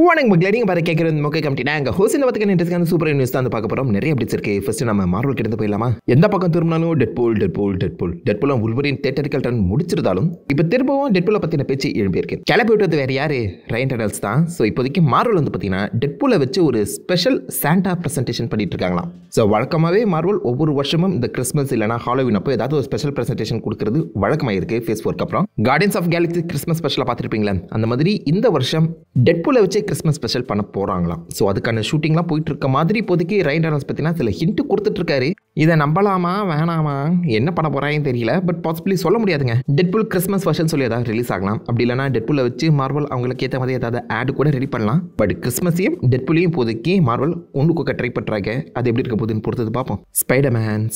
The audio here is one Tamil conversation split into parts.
வணக்கம் மக்களே, நீங்கள் பாரு கேட்குறது மொக்கை கமிட்டி. நாங்கள் ஹோஸ் இந்த பத்துக்கு இன்ட்ரெஸ்டான சூப்பர் நியூஸ் தான் பார்க்க போகிறோம். நிறைய அப்டேட்ஸ் இருக்குது. ஃபஸ்ட்டு நம்ம மார்வல் கிட்ட போயிடலாமா? எந்த பக்கம் திரும்பினாலும் டெட்பூல் உல்வரின் தியேட்டரிக்கல் ரன் முடிச்சிருந்தாலும் இப்போ திரும்பவும் டெட்பூலை பற்றின பேச்சு எழுப்பியிருக்கு. கிளப்பி விட்டது வேறு யார்? ரையன் ரெய்னால்ட்ஸ் தான். ஸோ இப்போதைக்கு மார்வல் வந்து பார்த்தீங்கன்னா டெட்பூலை வச்சு ஒரு ஸ்பெஷல் சாண்டா ப்ரெசன்டேஷன் பண்ணிட்டு இருக்காங்களாம். ஸோ வழக்கமாகவே மார்வல் ஒவ்வொரு வருஷமும் இந்த கிறிஸ்மஸ் இல்லைனா ஹாலோவின் அப்போ ஏதாவது ஒரு ஸ்பெஷல் ப்ரெசன்டேஷன் கொடுக்குறது வழக்கமாக இருக்குது. ஃபேஸ் 4 அப்புறம் கார்டியன்ஸ் ஆஃப் கேலக்ஸி கிறிஸ்மஸ் ஸ்பெஷலாக பார்த்துருப்பீங்களா? அந்த மாதிரி இந்த வருஷம் டெட்பூலை வச்சு கிறிஸ்மஸ் ஸ்பெஷல் பண்ண போகிறாங்களாம். ஸோ அதுக்கான ஷூட்டிங்லாம் போயிட்டு இருக்க மாதிரி இப்போதைக்கு ரையன் ரெய்னால்ட்ஸ் பார்த்தீங்கன்னா சில ஹிண்ட் கொடுத்துட்ருக்காரு. இதை நம்பலாமா வேணாமா, என்ன பண்ண போகிறாங்கன்னு தெரியல. பட் பாசிபிளி சொல்ல முடியாதுங்க. டெட்பூல் கிறிஸ்மஸ் வருஷன் சொல்லி ஏதாவது ரிலீஸ் ஆகலாம். அப்படி இல்லைனா டெட்பூலை வச்சு மார்வல் அவங்களுக்கு ஏற்ற மாதிரி ஏதாவது ஆட் கூட ரெடி பண்ணலாம். பட் கிறிஸ்மஸையும் டெட்பூலையும் இப்போதைக்கு மார்வல் ஒன்று கொடுக்க ட்ரை பண்ணுறாங்க. அது எப்படி இருக்க போகுதுன்னு பொறுத்தது பார்ப்போம். ஸ்பைடர்மேன்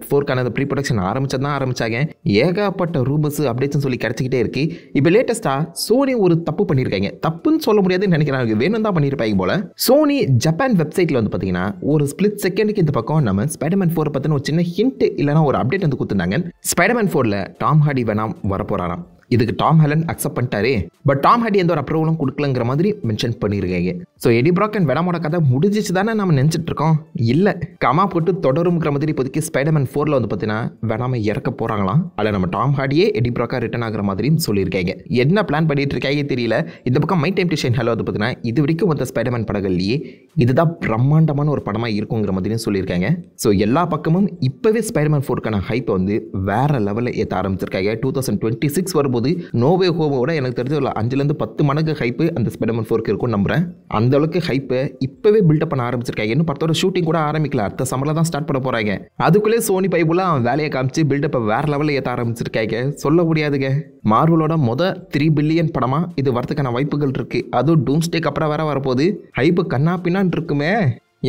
4க்கான ப்ரீ ப்ரொடக்ஷன் ஆரம்பிச்சாங்க. ஏகப்பட்ட ரூமர்ஸ் அப்டேட்ஸ் சொல்லி கிடச்சிக்கிட்டே இருக்கு. இப்போ லேட்டஸ்ட்டாக சோனி ஒரு தப்பு பண்ணியிருக்காங்க. தப்புன்னு சொல்ல முடியாதுன்னு நினைக்கிறாங்க, வேணும் தான் பண்ணியிருப்பாங்க போல. சோனி ஜப்பான் வெப்சைட்டில் வந்து பார்த்தீங்கன்னா ஒரு ஸ்பிளிட் செகண்டுக்கு இந்த பக்கம் நம்ம ஸ்பைடர்மேன் 4 பற்றின ஒரு சின்ன ஹிண்ட் இல்லைனா ஒரு அப்டேட் வந்து கொடுத்துருந்தாங்க. ஸ்பைடர்மேன் 4ல் டாம் ஹார்டி வேணாம் வரப்போறாராம். இதுக்கு டாம் ஹாலண்ட் அக்செப்ட் பண்ணிட்டாரு. பட் டாம் ஹார்டி எந்த ஒரு அப்ரூவலும் கொடுக்கலங்கிற மாதிரி மென்ஷன் பண்ணியிருக்காங்க. ஸோ எடி பிராக் அண்ட் வெனாமோட கதை முடிஞ்சிச்சு தானே நம்ம நினச்சிட்டு இருக்கோம். இல்லை, கமா போட்டு தொடருங்கிற மாதிரி இப்போதைக்கு ஸ்பைடர்மேன் 4ல் வந்து பார்த்தீங்கன்னா வெனாமை இறக்க போகிறாங்களாம். அதில் நம்ம டாம் ஹார்டியே எடி பிராக்காக ரிட்டர்ன் ஆகிற மாதிரியும் சொல்லியிருக்காங்க. என்ன பிளான் பண்ணிட்டு இருக்காங்க தெரியல. இந்த பக்கம் my time to shine hello வந்து பார்த்தீங்கன்னா இது வரைக்கும் வந்த ஸ்பைடர்மேன் படங்கள்லேயே இதுதான் பிரம்மாண்டமான ஒரு படமாக இருக்குங்கிற மாதிரியும் சொல்லியிருக்காங்க. ஸோ எல்லா பக்கமும் இப்போவே ஸ்பைடர்மேன் 4க்கான ஹைப்பை வந்து வேற லெவலில் ஏற்ற ஆரம்பிச்சிருக்காங்க. 2026 வரும்போது நோவே ஹோமோட எனக்கு தெரிஞ்ச ஒரு 5-10 மடங்கு ஹைப்பு அந்த ஸ்பைடர்மேன் 4க்கு இருக்கும்னு நம்புறேன். அந்த அளவுக்கு ஹைப்பை இப்போவே பில்டப் பண்ண ஆரம்பிச்சிருக்காங்க. இன்னும் படத்தோட ஷூட்டிங் கூட ஆரம்பிக்கல, அடுத்த சம்மரில் தான் ஸ்டார்ட் பண்ண போகிறாங்க. அதுக்குள்ளே சோனி பைபுலாம் வேலையை காமிச்சு பில்டப்பை வேற லெவலில் ஏற்ற ஆரம்பிச்சிருக்காங்க. சொல்ல முடியாதுங்க. மார்வலோட 3 பில்லியன் படமாக இது வரதுக்கான வாய்ப்புகள் இருக்குது. அதுவும் டூம்ஸ்டேக்கு அப்புறம் வேற வரப்போகுது. ஹைப்பு கண்ணா பின்னான்னு இருக்குமே.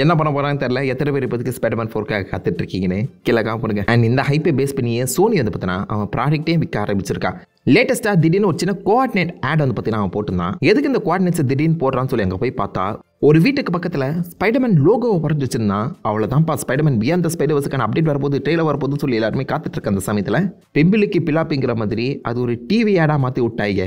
என்ன பண்ண போகிறான்னு தெரியல. எத்தனை பேர் இப்போதைக்கு ஸ்பைடர்மேன் 4க்காக காத்துட்டு இருக்கீங்கன்னு கீழே காமிடுங்க. அண்ட் இந்த ஹைப்பை பேஸ் பண்ணியே சோனி வந்து பார்த்தீங்கன்னா அவன் ப்ராடக்ட்டே விற்க ஆரம்பிச்சிருக்கா. லேட்டஸ்ட்டாக திடீர்னு ஒரு சின்ன கோஆர்டினேட் ஆட் வந்து பார்த்தீங்கன்னா அவன் போட்டுருந்தான். எதுக்கு இந்த கோஆர்டினேட்ஸ் திடீர்னு போடுறான்னு சொல்லி அங்கே போய் பார்த்தா ஒரு வீட்டுக்கு பக்கத்தில் ஸ்பைடர்மேன் லோகோவை வரைஞ்சி வச்சிருந்தான். அவ்வளோதான்ப்பா, ஸ்பைடர்மேன் பியாண்ட் த ஸ்பைடர்வர்ஸ்க்கான அப்டேட் வரப்போது, ட்ரெயிலர் வரப்போதுன்னு சொல்லி எல்லாருமே காத்துட்டு இருக்க அந்த சமயத்தில் பிம்பிளிக்கு பிலாப்பிங்கிற மாதிரி அது ஒரு டிவி ஆடாக மாற்றி விட்டாங்க.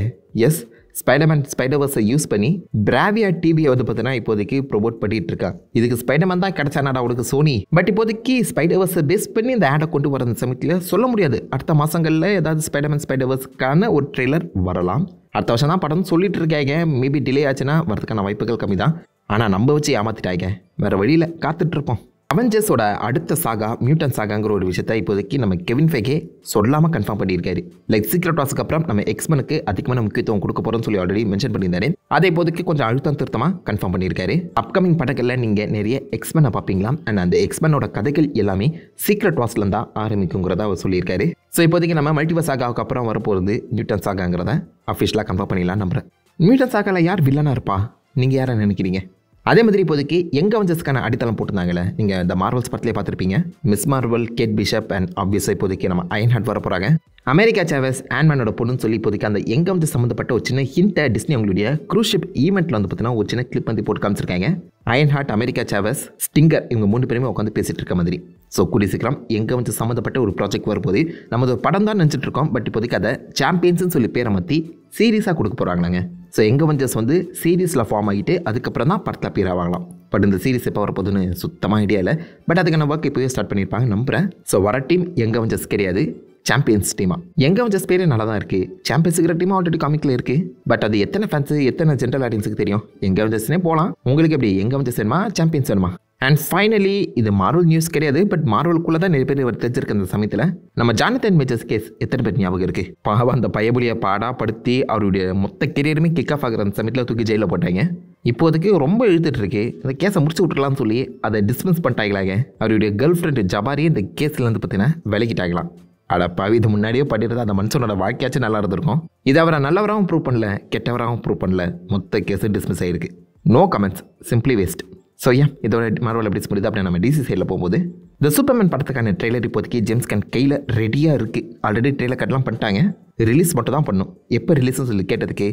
எஸ், ஸ்பைடர்மேன் ஸ்பைடர்வர்ஸை யூஸ் பண்ணி பிராவியா டிவியை வந்து பார்த்தீங்கன்னா இப்போதைக்கு ப்ரொமோட் பண்ணிட்டு இருக்கா. இதுக்கு ஸ்பைடர்மேன் தான் கிடைச்சானாடா அவனுக்கு சோனி. பட் இப்போதைக்கு ஸ்பைடர்வர்ஸை பேஸ் பண்ணி இந்த ஆடை கொண்டு வர சமயத்தில் சொல்ல முடியாது. அடுத்த மாதங்களில் ஏதாவது ஸ்பைடர்வர்ஸ்க்கான ஒரு ட்ரெய்லர் வரலாம். அடுத்த வருஷம் தான் படம் சொல்லிட்டு இருக்காங்க. மேபி டிலே ஆச்சுன்னா வரதுக்கான வாய்ப்புகள் கம்மி தான். ஆனால் நம்ம வச்சு ஏமாத்திட்டாங்க. வேற வழியில் காத்துட்ருப்போம். அவெஞ்சர்ஸோட அடுத்த சாகா மியூட்டன் சாகாங்கிற ஒரு விஷயத்தை இப்போதைக்கு நம்ம கெவின் ஃபைகே சொல்லாமல் கன்ஃபார்ம் பண்ணியிருக்காரு. லைக் சீக்ரெட் வார்ஸ்க்கு அப்புறம் நம்ம எக்ஸ்மெனுக்கு அதிகமான முக்கியத்துவம் கொடுக்க போகிறோம்னு சொல்லி ஆல்ரெடி மென்ஷன் பண்ணியிருந்தாரு. அதை இப்போதைக்கு கொஞ்சம் அழுத்தம் திருத்தமாக கன்ஃபார்ம் பண்ணியிருக்காரு. அப்கமிங் படங்களில் நீங்கள் நிறைய எக்ஸ்மெனை பார்ப்பீங்களா. அண்ட் அந்த எக்ஸ்மெனோட கதைகள் எல்லாமே சீக்ரெட் வார்ஸ்லேருந்து தான் ஆரம்பிக்குங்கிறத அவர் சொல்லியிருக்காரு. ஸோ இப்போதைக்கு நம்ம மல்டிவர்ஸ் சாகாவுக்கு அப்புறம் வரப்போகிறது மியூட்டன் சாகாங்கிறத அஃபிஷியலாக கன்ஃபார்ம் பண்ணிடலாம் நம்புறேன். மியூட்டன் சாகாவில் யார் வில்லனாக இருப்பா, நீங்கள் யாரை நினைக்கிறீங்க? அதே மாதிரி இப்போதைக்கு யங் அவெஞ்சர்ஸ்க்கான அடித்தளம் போட்டிருந்தாங்களே, நீங்கள் இந்த மார்வல்ஸ் படத்திலே பார்த்துருப்பீங்க. Ms Marvel, Kate Bishop and ஆப்வியஸாக இப்போதைக்கு நம்ம அயன் ஹார்ட் வர போகிறாங்க. அமெரிக்கா சாவஸ் ஆண்ட்மேனோட பொண்ணுன்னு சொல்லி இப்போதைக்கு அந்த யங் அவெஞ்சர்ஸ் சம்மந்தப்பட்ட ஒரு சின்ன ஹிண்ட்டை டிஸ்னி அவங்களுடைய க்ரூஸ் ஷிப் ஈவெண்ட்டில் வந்து பார்த்தீங்கன்னா ஒரு சின்ன கிளிப் வந்து போட்டு காமிச்சிருக்காங்க. அயன் ஹார்ட், அமெரிக்கா சாவஸ், ஸ்டிங்கர் இவங்க 3 பேருமே உட்காந்து பேசிகிட்டு இருக்க மாதிரி. ஸோ கூடிய சீக்கிரம் யங் அவெஞ்சர்ஸ் சம்மந்தப்பட்ட ஒரு ப்ராஜெக்ட் வரும்போது நம்ம ஒரு படம் தான் நினச்சிட்டு இருக்கோம். பட் இப்போதைக்கு அதை சாம்பியன்ஸ்னு சொல்லி பேரை மாற்றி சீரீஸாக கொடுக்க போகிறாங்களாங்க. ஸோ யங் அவெஞ்சர்ஸ் வந்து சீரீஸில் ஃபார்ம் ஆகிட்டு அதுக்கப்புறம் தான் படத்தில் பேர் ஆகலாம். பட் இந்த சீரீஸ் எப்போ வரப்போகுதுன்னு சுத்தமாக ஐடியா இல்லை. பட் அதுக்கான ஒர்க் இப்போவே ஸ்டார்ட் பண்ணியிருப்பாங்க நம்புகிறேன். ஸோ வர டீம் யங் அவெஞ்சர்ஸ் கிடையாது, சாம்பியன்ஸ் டீமாக. யங் அவெஞ்சர்ஸ் பேரே நல்லா தான் இருக்குது. சாம்பியன்ஸுங்கிற டீமாக ஆல்ரெடி காமிக்கில் இருக்குது. பட் அது எத்தனை ஃபேன்ஸு எத்தனை ஜென்ரல் ஆடியன்ஸுக்கு தெரியும்? யங் அவெஞ்சர்ஸ்னே போகலாம். உங்களுக்கு எப்படி யங் அவெஞ்சர்ஸ் வேணுமா, சாம்பியன்ஸ் வேணுமா? அண்ட் ஃபைனலி இது மார்வல் நியூஸ் கிடையாது. பட் மார்வலுக்குள்ளே தான் நிறைய பேர் தெரிஞ்சிருக்கு. அந்த சமயத்தில் நம்ம ஜானத்தன் மேஜர்ஸ் கேஸ் எத்தனை பேர் ஞாபகம் இருக்குது? பாவம், அந்த பயபுலியை பாடாப்படுத்தி அவருடைய மொத்த கெரியருமே கிக் ஆஃப் ஆகிற அந்த சமயத்தில் தூக்கி ஜெயிலில் போட்டாங்க. இப்போதைக்கு ரொம்ப இழுத்துட்டு இருக்கு. அந்த கேஸை முடிச்சு விட்டுருலாம்னு சொல்லி அதை டிஸ்மிஸ் பண்ணிட்டாங்களாங்க. அவருடைய கேர்ள் ஃப்ரெண்டு ஜபாரியே இந்த கேஸ்லேருந்து பார்த்தீங்கன்னா விலகிட்டாங்களாம். அடப்பாவி, இது முன்னாடியே பண்ணிடுறது அந்த மனுஷனோட வாழ்க்கையாச்சும் நல்லா இருந்திருக்கும். இது அவரை நல்லவராகவும் ப்ரூவ் பண்ணல, கெட்டவராகவும் ப்ரூவ் பண்ணல. மொத்த கேஸு டிஸ்மிஸ் ஆகிருக்கு. No comments, simply waste. So ஏன் இதோட மார்வல் எப்படி முடியுது? அப்படியே நம்ம டிசி சைடில் போகும்போது இந்த சூப்பர்மேன் படத்துக்கான ட்ரெய்லர் இப்போதைக்கு ஜேம்ஸ் கன் கையில் ரெடியாக இருக்குது. ஆல்ரெடி ட்ரெய்லர் கட்டெலாம் பண்ணிட்டாங்க. ரிலீஸ் மட்டும் தான் பண்ணும். எப்போ ரிலீஸ்னு சொல்லி கேட்டதுக்கு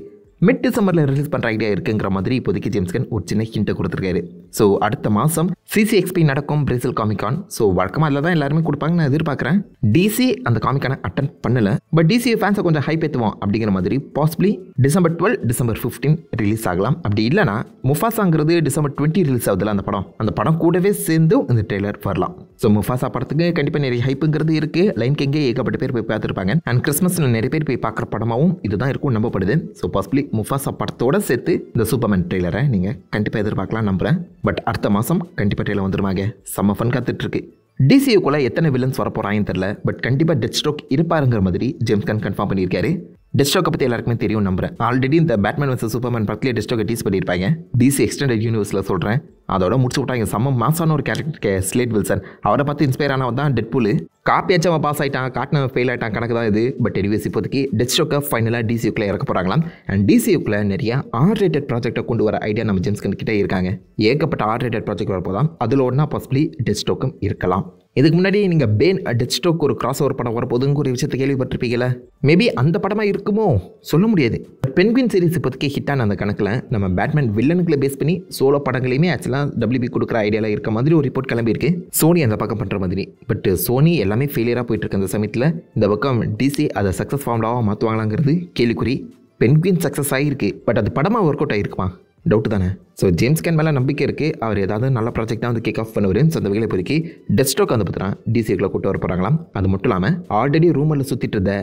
மிட் டிசம்பரில் ரிலீஸ் பண்ணுற ஐடியா இருக்குங்கிற மாதிரி இப்போதைக்கு ஜேம்ஸ் கன் ஒரு சின்ன ஹிண்ட்டை கொடுத்துருக்காரு. ஸோ அடுத்த மாதம் CCXP நடக்கும் பிரேசில் காமிகான். ஸோ வழக்கமாக அதில் தான் எல்லாருமே கொடுப்பாங்க நான் எதிர்பார்க்குறேன். DC அந்த காமிக்கான அட்டன் பண்ணலை. பட் DC ஃபேன்ஸை கொஞ்சம் ஹைப் ஏற்றுவோம் அப்படிங்கிற மாதிரி பாசிபிளி December 12, December 15 ரிலீஸ் ஆகலாம். அப்படி இல்லைனா முஃபாசாங்கிறது December 20 ரிலீஸ் ஆகுதுல அந்த படம் கூடவே சேர்ந்து இந்த ட்ரெய்லர் வரலாம். ஸோ முஃபாசா படத்துக்கு கண்டிப்பாக நிறைய ஹைப்புங்கிறது இருக்குது. லைன் கிங்கே ஏகப்பட்ட பேர் போய் பார்த்துருப்பாங்க. அண்ட் கிறிஸ்மஸில் நிறைய பேர் போய் பார்க்குற படமாகவும் இதுதான் இருக்கும் நம்பப்படுது. ஸோ பாசிபிளி முஃபாசா படத்தோட சேர்த்து இந்த சூப்பர்மேன் ட்ரெய்லரை நீங்கள் கண்டிப்பாக எதிர்பார்க்கலாம் நம்புகிறேன். பட் அடுத்த மாதம் கண்டிப்பாக ட்ரெய்லர் வந்துருமாங்க. செம்ம ஃபன் காத்துட்ருக்கு. DCUக்குள்ளே எத்தனை வில்லன்ஸ் வர போகிறாங்கன்னு தெரில. பட் கண்டிப்பாக டெத்ஸ்ட்ரோக் இருப்பாருங்கிற மாதிரி ஜேம்ஸ் கன் கன்ஃபார்ம் பண்ணியிருக்காரு. டெத்ஸ்ட்ரோக்கை பற்றி எல்லாருக்குமே தெரியும் நம்புறேன். ஆல்ரெடி இந்த பேட்மேன் vs சூப்பர்மேன் படத்துலேயே டெத்ஸ்ட்ரோக்கை டீஸ் பண்ணியிருப்பாங்க. DC எக்ஸ்டெண்டட் யூனிவர்ஸில் சொல்கிறேன். அதோட முடிச்சு விட்டாங்க. செம்ம மாசான ஒரு கேரக்டர் ஸ்லேட் வில்சன். அவரை பார்த்து இன்ஸ்பயர் ஆனவன் தான் டெட்பூல். காப்பியாச்சும் அவன் பாஸ் ஆகிட்டான், காட்டினவன் ஃபெயில் ஆகிட்டான் கணக்கு தான் இது. பட் எனிவேஸ் இப்போதைக்கு டெத்ஸ்ட்ரோக்கை ஃபைனலாக DCUக்குள்ளே இறக்க போகிறாங்களாம். அண்ட் DCUக்குள்ளே நிறைய R-rated ப்ராஜெக்டை கொண்டு வர ஐடியா நம்ம ஜேம்ஸ் கன் கிட்டே இருக்காங்க. ஏகப்பட்ட R-rated ப்ராஜெக்ட் வரப்போதான். அதில் ஒன்றா பாசிபிளி டெத்ஸ்ட்ரோக்கும் இருக்கலாம். இதுக்கு முன்னாடி நீங்கள் பேன் டெத்ஸ்ட்ரோக் ஒரு கிராஸ் ஓவர் படம் வரப்போதுங்க ஒரு விஷயத்தை கேள்விப்பட்டிருப்பீங்களா? மேபி அந்த படமாக இருக்குமோ சொல்ல முடியாது. பென்குயின் சீரிஸ் இப்போதைக்கு ஹிட்டான அந்த கணக்கில் நம்ம பேட்மேன் வில்லனுக்குள்ள பேஸ் பண்ணி சோலோ படங்களையுமே ஆக்சுவலாக WB கொடுக்குற ஐடியாவில் இருக்க மாதிரி ஒரு ரிப்போர்ட் கிளம்பியிருக்கு. சோனி அந்த பக்கம் பண்ணுற மாதிரி. பட் சோனி எல்லாமே ஃபெயிலியராக போயிட்டு இருக்க அந்த சமயத்தில் இந்த பக்கம் DC அதை சக்ஸஸ் ஃபார்ம்டாக மாற்றுவாங்களாங்கிறது கேள்விக்குறி. பென்குயின் சக்ஸஸ் ஆகிருக்கு. பட் அது படமாக ஒர்க் அவுட் ஆகிருக்குமா? டவுட்டு தானே. ஸோ ஜேம்ஸ் கன் மேலே நம்பிக்கை இருக்குது. அவர் ஏதாவது நல்ல ப்ராஜெக்டாக வந்து கிக் ஆஃப் பண்ணுவார். ஸோ அந்த வகையில் இப்போதைக்கு டெத்ஸ்ட்ரோக் வந்து பார்த்தீங்கன்னா DCUக்குள்ளே கூட்டு வர போகிறாங்களாம். அது மட்டும் இல்லாமல் ஆல்ரெடி ரூமரில் சுற்றிட்டு இருந்த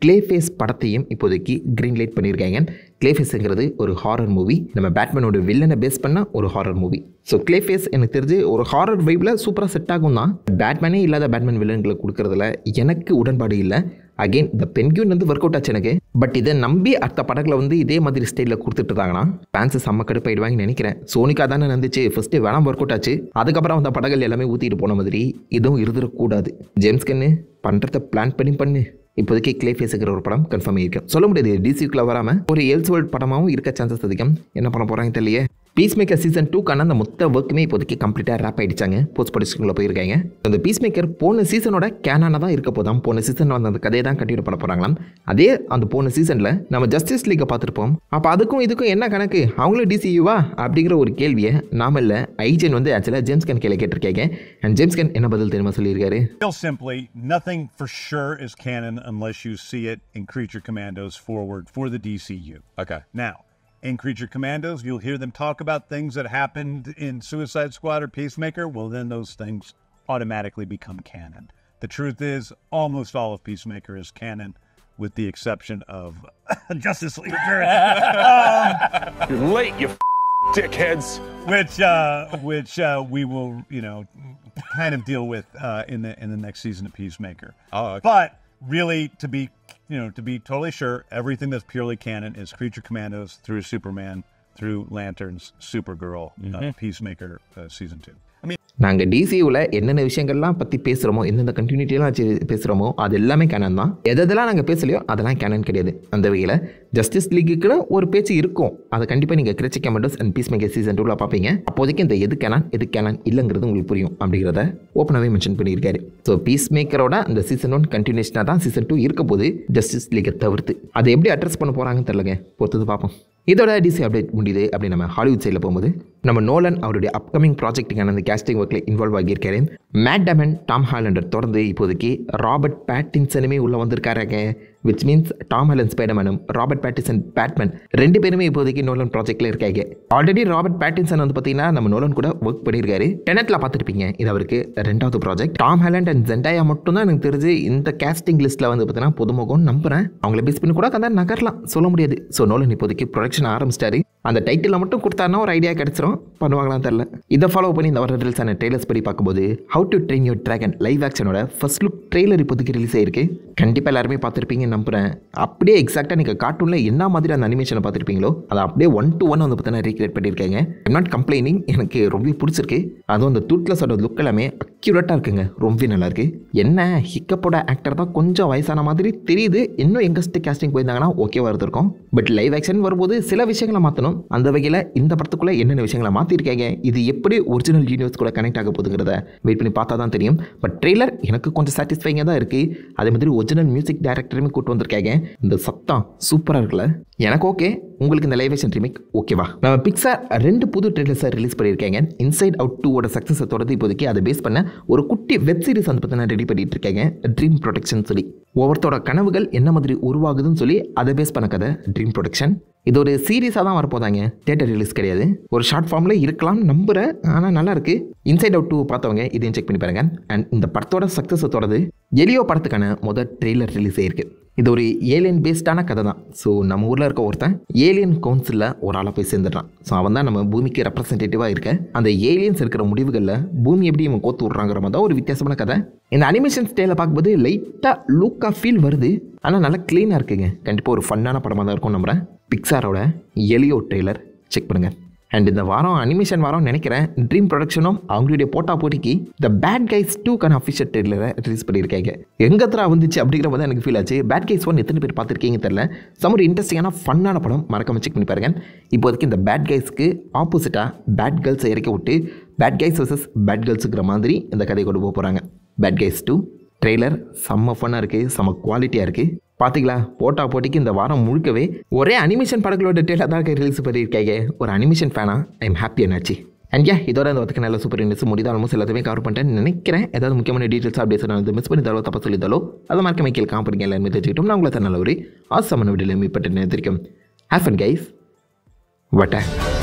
கிளேஃபேஸ் படத்தையும் இப்போதைக்கு க்ரீன் லைட் பண்ணியிருக்காங்க. கிளேஃபேஸுங்கிறது ஒரு ஹாரர் மூவி. நம்ம பேட்மேனோட வில்லனை பேஸ் பண்ண ஒரு ஹாரர் மூவி. ஸோ கிளேஃபேஸ் எனக்கு தெரிஞ்சு ஒரு ஹாரர் வைப்பில் சூப்பராக செட் ஆகும் தான். பேட்மேனே இல்லாத பேட்மேன் வில்லன்களை கொடுக்குறதுல எனக்கு உடன்பாடு இல்லை. அகெயின் இந்த பென்குயின் வந்து ஒர்க் அவுட் ஆச்சு எனக்கு. பட் இதை நம்பி அடுத்த படங்களை வந்து இதே மாதிரி ஸ்டைலில் கொடுத்துட்டு இருந்தாங்கன்னா ஃபேன்ஸு செம்ம கடுப்பாயிடுவாங்கன்னு நினைக்கிறேன். சோனிக்கா தானே நடந்துச்சு. ஃபஸ்ட்டு வேணாம் ஒர்க் அவுட் ஆச்சு. அதுக்கப்புறம் அந்த படங்கள் எல்லாமே ஊற்றிட்டு போன மாதிரி இதுவும் இருந்துடக்கூடாது. ஜேம்ஸ் கன்னு பண்ணுறத பிளான் பண்ணு. இப்போதைக்கு கிளேஃபேஸுங்கிற ஒரு படம் கன்ஃபார்ம் ஆகிருக்கும். சொல்ல முடியாது DCUக்குள்ளே வராமல் ஒரு எல்ஸ்வேர்ல்ட் படமாகவும் இருக்க சான்சஸ் அதிகம். என்ன பண்ண போகிறாங்க தெரியலையே. பீஸ்மேக்கர் சீசன் 2க்கான அந்த மொத்த ஒர்க்குமே இப்போதைக்கு கம்ப்ளீட்டாக ரேப் ஆகிடுச்சாங்க. போஸ்ட் ப்ரொடக்ஷனுக்குள்ளே போயிருக்காங்க. அந்த பீஸ்மேக்கர் போன சீசனோட கேனான தான் இருக்க போதாம். போன சீசனில் வந்து அந்த கதையை தான் கண்டினியூ பண்ண போகிறாங்களாம். அதே அந்த போன சீசனில் நம்ம ஜஸ்டிஸ் லீக்கை பார்த்துருப்போம். அப்போ அதுக்கும் இதுக்கும் என்ன கணக்கு? அவங்களும் DCUவா அப்படிங்கிற ஒரு கேள்வியை நாம இல்லை ஐஜன் வந்து ஆக்சுவலாக ஜேம்ஸ் கன் கேள்வி கேட்டிருக்காங்க. அண்ட் ஜேம்ஸ் கன் என்ன பதில் தெரியுமா சொல்லியிருக்காரு? Simply, nothing for sure is canon unless you see it in Creature Commandos forward for the DCU. Okay, now. In Creature Commandos, you'll hear them talk about things that happened in Suicide Squad or Peacemaker. Well, then those things automatically become canon. The truth is, almost all of Peacemaker is canon, with the exception of Justice League. You're late, you dickheads. Which we will, kind of deal with in the next season of Peacemaker. Oh, okay. But really, to be totally sure, everything that's purely canon is Creature Commandos through Superman, through Lanterns, Supergirl, Peacemaker season 2. நாங்கள் DCUவில் என்னென்ன விஷயங்கள்லாம் பற்றி பேசுகிறோமோ, எந்தெந்த கண்டினியூட்டிலாம் வச்சு பேசுகிறோமோ அது எல்லாமே கேனன் தான். எதெல்லாம் நாங்கள் பேசலையோ அதெல்லாம் கேனன் கிடையாது. அந்த வகையில் ஜஸ்டிஸ் லீக்குன்னு ஒரு பேச்சு இருக்கும். அதை கண்டிப்பாக நீங்கள் கிரெச்சிக் கமெண்டர்ஸ் அண்ட் பீஸ்மேக்கர் சீசன் 2ல் பார்ப்பீங்க. அப்போதைக்கு இந்த எது கேனன் இல்லைங்கிறது உங்களுக்கு புரியும் அப்படிங்கிறத ஓப்பனாகவே மென்ஷன் பண்ணியிருக்காரு. ஸோ பீஸ்மேக்கரோட அந்த சீசன் 1 கண்டினியூஷனாக தான் சீசன் 2 இருக்க போது ஜஸ்டிஸ் லீக்கை தவிர்த்து. அதை எப்படி அட்ரஸ் பண்ண போகிறாங்கன்னு தெரியலங்க. பொறுத்தது பார்ப்போம். இதோட DC அப்டேட் முடியுது. அப்படி நம்ம ஹாலிவுட் சைடில் போகும்போது நம்ம நோலன் அவருடைய அப்கமிங் ப்ராஜெக்ட்டுக்கான அந்த கேஸ்டிங் ஒர்க்கில் இன்வால்வ் ஆகியிருக்காரு. மேட் டேமன், டாம் ஹாலண்டர் தொடர்ந்து இப்போதைக்கு ராபர்ட் பேட்டின்சனுமே உள்ளே வந்திருக்காருங்க. விச் மீன்ஸ் டாம் ஹாலண்ட் ஸ்பைடர்மேனும் ராபர்ட் பேட்டின்சன் பேட்மேன் 2 பேருமே இப்போதைக்கு நோலன் ப்ராஜெக்டில் இருக்காங்க. ஆல்ரெடி ராபர்ட் பேட்டின்சன் வந்து பார்த்தீங்கன்னா நம்ம நோலன் கூட ஒர்க் பண்ணியிருக்காரு. டெனட்டில் பார்த்துருப்பீங்க. இது அவருக்கு 2வது ப்ராஜெக்ட். டாம் ஹாலண்ட் அண்ட் ஜெண்டாயா மட்டும் தான் எனக்கு தெரிஞ்சு இந்த கேஸ்டிங் லிஸ்ட்டில் வந்து பார்த்தீங்கன்னா புதுமுகம்னு நம்புகிறேன். அவங்கள பேஸ் பண்ணி கூட கதை நகரலாம், சொல்ல முடியாது. ஸோ நோலன் இப்போதைக்கு ப்ரொடக்ஷன் ஆரம்பிச்சிட்டாரு. அந்த டைட்டில் மட்டும் கொடுத்தாருன்னா ஒரு ஐடியா கிடச்சிரும். பண்ணுவாங்களான்னு தெரில. இதை ஃபாலோ பண்ணி இந்த வர ரிலீஸான ட்ரெய்லர்ஸ் படி பார்க்கும்போது how to train your dragon live ஆக்ஷனோட ஃபர்ஸ்ட் லுக் ட்ரெய்லர் இப்போதைக்கு ரிலீஸ் ஆயிருக்கு. கண்டிப்பாக எல்லாருமே பார்த்துருப்பீங்கன்னு நம்புகிறேன். அப்படியே எக்ஸாக்டாக நீங்கள் கார்ட்டூனில் என்ன மாதிரி அந்த அனிமேஷனை பார்த்துருப்பீங்களோ அதை அப்படியே 1-to-1 வந்து பார்த்தீங்கன்னா ரீக்ரியேட் பண்ணியிருக்காங்க. I'm not complaining. எனக்கு ரொம்ப பிடிச்சிருக்கு. அதுவும் அந்த டூத்லெஸோட லுக் எல்லாமே அக்யூரேட்டாக இருக்குங்க. ரொம்ப நல்லாயிருக்கு. என்ன ஹிக்கப்போட ஆக்டர் தான் கொஞ்சம் வயசான மாதிரி தெரியுது. இன்னும் எங்கஸ்ட் கேஸ்டிங் போயிருந்தாங்கன்னா ஓகேவா இருந்திருக்கும். பட் லைவ் ஆக்ஷன் வரும்போது சில விஷயங்களை மாற்றணும். அந்த வகையில் இந்த படத்துக்குள்ளே என்னென்ன விஷயங்களை மாற்றிருக்காங்க, இது எப்படி ஒரிஜினல் யூனிவர்ஸ் கூட கனெக்ட் ஆக போகுதுங்கிறத வெயிட் பண்ணி பார்த்தா தான் தெரியும். பட் ட்ரெய்லர் எனக்கு கொஞ்சம் சாட்டிஸ்ஃபைங்காக தான் இருக்குது. அதே மாதிரி ஒரிஜினல் மியூசிக் டைரக்டருமே கூட்டு வந்திருக்காங்க. இந்த சத்தம் சூப்பராக இருக்குல்ல. எனக்கு ஓகே, உங்களுக்கு இந்த லைவ் ஆக்ஷன் ரீமேக் ஓகேவா? நம்ம பிக்சார் 2 புது ட்ரெய்லர்ஸை ரிலீஸ் பண்ணியிருக்காங்க. இன்சைட் அவுட் 2ஓட சக்ஸஸை தொடர்ந்து இப்போதைக்கு அதை பேஸ் பண்ண ஒரு குட்டி வெப் சீரிஸ் வந்து பார்த்தீங்கன்னா ரெடி பண்ணிட்டு இருக்காங்க. ட்ரீம் ப்ரொடெக்ஷன் சொல்லி ஒவ்வொருத்தோட கனவுகள் என்ன மாதிரி உருவாகுதுன்னு சொல்லி அதை பேஸ் பண்ண கதை ட்ரீம் ப்ரொடெக்ஷன். இது ஒரு சீரியஸாக தான் வரப்போதாங்க, தியேட்டர் ரிலீஸ் கிடையாது. ஒரு ஷார்ட் ஃபார்மில் இருக்கலாம் நம்புகிறேன், ஆனால் நல்லா இருக்கு. இன்சைட் அவுட் 2 பார்த்தவங்க இதையும் செக் பண்ணி பாருங்க. அண்ட் இந்த படத்தோட சக்ஸஸை தொடர்ந்து எலியோ படத்துக்கான முதல் ட்ரெய்லர் ரிலீஸ் ஆயிருக்கு. இது ஒரு ஏலியன் பேஸ்டான கதை தான். ஸோ நம்ம ஊரில் இருக்க ஒருத்தன் ஏலியன் கவுன்சிலில் ஒரு ஆளாக போய் சேர்ந்துடுறான். ஸோ அவன் தான் நம்ம பூமிக்கு ரெப்ரசன்டேட்டிவாக இருக்க அந்த ஏலியன்ஸ் இருக்கிற முடிவுகளில் பூமி எப்படி இவன் கோத்து விட்றாங்கிற மாதிரி தான் ஒரு வித்தியாசமான கதை. இந்த அனிமேஷன் ஸ்டைலில் பார்க்கும்போது லைட்டாக லூக்காக ஃபீல் வருது, ஆனால் நல்லா க்ளீனாக இருக்குங்க. கண்டிப்பாக ஒரு ஃபன்னான படமாக தான் இருக்கும் நம்புகிறேன். பிக்சாரோட எலியோ ட்ரெய்லர் செக் பண்ணுங்கள். அண்ட் இந்த வாரம் அனிமேஷன் வாரம் நினைக்கிறேன். ட்ரீம் ப்ரொடக்ஷனும் அவங்களுடைய போட்டிக்கு த பேட் கைஸ் 2க்கான அஃபிஷியல் ட்ரெய்லரை ரிலீஸ் பண்ணியிருக்காங்க. எங்கத்ரா வந்துச்சு அப்படிங்கிற போது எனக்கு ஃபீல் ஆச்சு. பேட் கைஸ் 1 எத்தனை பேர் பார்த்துருக்கீங்க தெரியல. சம் ஒரு இன்ட்ரெஸ்டிங்கான ஃபன்னான படம், மறக்காம செக் பண்ணி பாருங்க. இப்போதைக்கு இந்த பேட் கைஸ்க்கு ஆப்போசிட்டாக பேட் கேர்ள்ஸை இறக்கி விட்டு பேட் கைஸ் வர்சஸ் பேட் கேர்ள்ஸுங்கிற மாதிரி இந்த கதையை கொண்டு போக போகிறாங்க. பேட் கைஸ் 2 ட்ரெய்லர் செம்ம ஃபன்னாக இருக்குது, செம்ம குவாலிட்டியாக இருக்குது. பார்த்தீங்களா, போட்டிக்கு இந்த வாரம் முழுக்கவே ஒரே அனிமேஷன் படங்களோட டேட்டா தான் ரிலீஸ் பண்ணியிருக்காங்க. ஒரு அனிமேஷன் ஃபேனாக ஐ எம் ஹாப்பி என்னாச்சு. அண்ட் இதோட இந்த ஒத்துக்கு நல்ல சூப்பர் நியூஸ் முடியுது. ஆல்மோஸ்ட் எல்லாத்தையுமே கவர் பண்ணிட்டேன்னு நினைக்கிறேன். ஏதாவது முக்கியமான டீட்டெயில்ஸ் அப்டேட்ஸ் நான் மிஸ் பண்ணிதாலோ தப்பா சொல்லிதாலோ அதை மறக்க மைக்கில் காம்படிங்க எல்லாருமே தெரிஞ்சுக்கிட்டோம். நான் உங்களை நல்ல ஒரு ஆசமான வீடியோவில் மீட் பண்ணிட்டு நினைத்திருக்கேன். Have fun guys. வட்ட